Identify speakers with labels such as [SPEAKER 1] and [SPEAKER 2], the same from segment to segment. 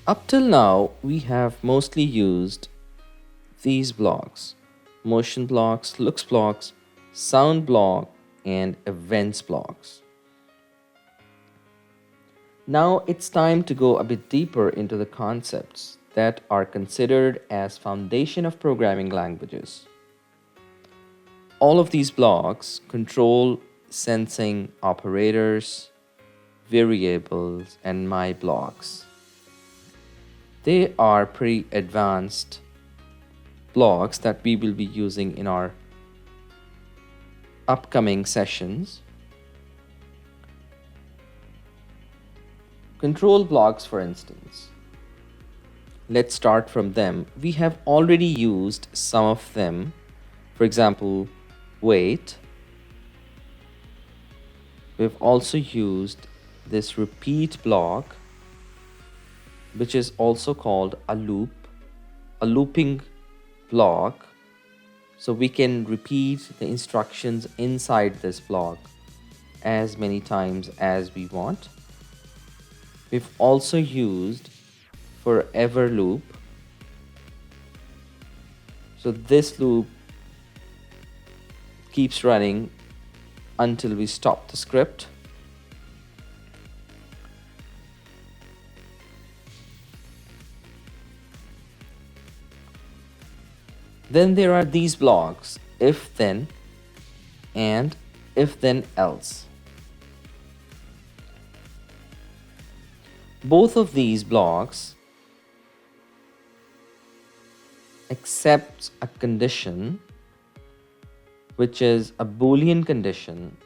[SPEAKER 1] Up till now, we have mostly used these blocks: motion blocks, looks blocks, sound block, and events blocks. Now it's time to go a bit deeper into the concepts that are considered as foundation of programming languages. All of these blocks control sensing operators, variables, and my blocks. They are pretty advanced blocks that we will be using in our upcoming sessions. Control blocks, for instance. Let's start from them. We have already used some of them. For example, wait. We've also used this repeat block, which is also called a loop, a looping block. So we can repeat the instructions inside this block as many times as we want. We've also used forever loop. So this loop keeps running until we stop the script. Then there are these blocks: if then and if then else. Both of these blocks accept a condition, which is a Boolean condition.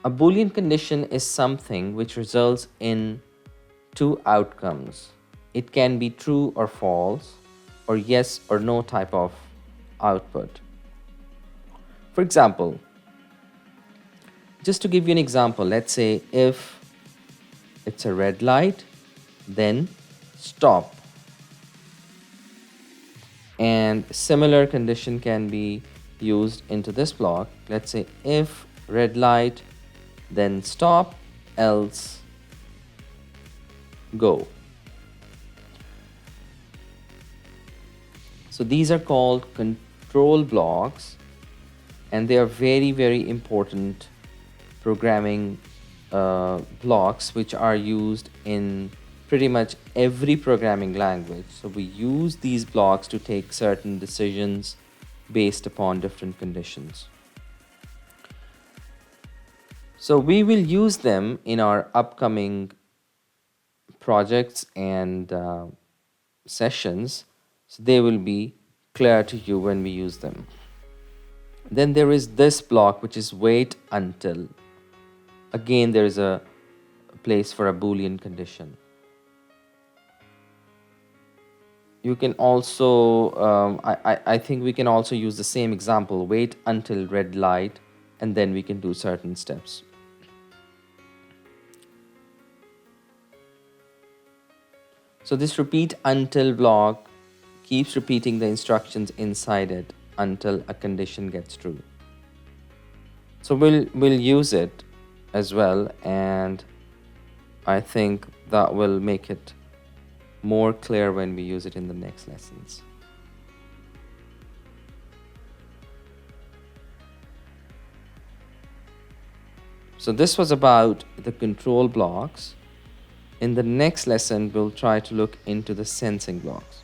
[SPEAKER 1] A Boolean condition is something which results in two outcomes. It can be true or false, or yes or no type of output. For example, just to give you an example, let's say if it's a red light, then stop. And similar condition can be used into this block. Let's say if red light, then stop, else go. So these are called control blocks, and they are very, very important programming blocks which are used in pretty much every programming language. So we use these blocks to take certain decisions based upon different conditions. So we will use them in our upcoming projects and sessions, so they will be clear to you when we use them. Then there is this block, which is wait until. Again, there is a place for a Boolean condition. You can also, I think we can also use the same example: wait until red light, and then we can do certain steps. So this repeat until block keeps repeating the instructions inside it until a condition gets true. So we'll use it as well, and I think that will make it more clear when we use it in the next lessons. So this was about the control blocks. In the next lesson, we'll try to look into the sensing blocks.